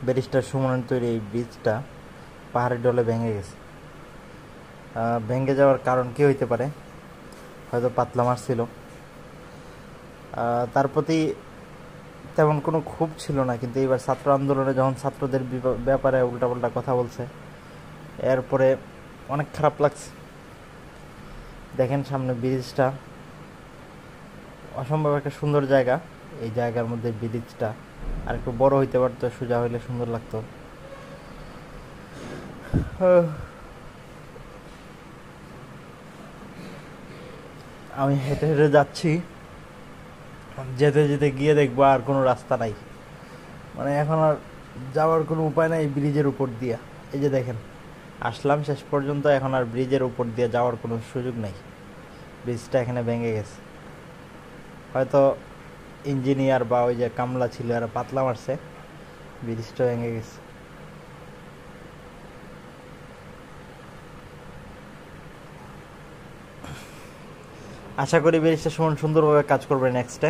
Barrister সুমনের তৈরি এই ব্রিজটা পাহাড়ের ডলে ভেঙে গেছে। ভেঙে যাওয়ার কারণ কি হইতে পারে? হয়তো পাতলা মাছ ছিল। তার প্রতি তেমন কোনো ক্ষোভ ছিল না, কিন্তু এইবার ছাত্র আন্দোলনে যখন ছাত্রদের ব্যাপারে উল্টাপাল্টা কথা বলছে, এরপরে অনেক খারাপ লাগছে। দেখেন সামনে ব্রিজটা, অসম্ভব একটা সুন্দর জায়গা। এই জায়গার মধ্যে ব্রিজটা আর একটু বড় হইতে পারতো, সোজা হইলে সুন্দর লাগতো। আমি হেঁটে হেঁটে যাচ্ছি, যেতে যেতে গিয়ে দেখবো আর কোনো রাস্তা নাই, মানে এখন আর যাওয়ার কোনো উপায় নাই ব্রিজের উপর দিয়া। এই যে দেখেন, আসলাম শেষ পর্যন্ত, এখন আর ব্রিজের উপর দিয়ে যাওয়ার কোনো সুযোগ নাই। ব্রিজটা এখানে ভেঙে গেছে। হয়তো ইঞ্জিনিয়ার বা ওই যে কামলা ছিল এরা পাতলা মারছে, ব্রিজটা ভেঙে গেছে। আশা করি ব্রিজটা সুন্দরভাবে কাজ করবে নেক্সটে।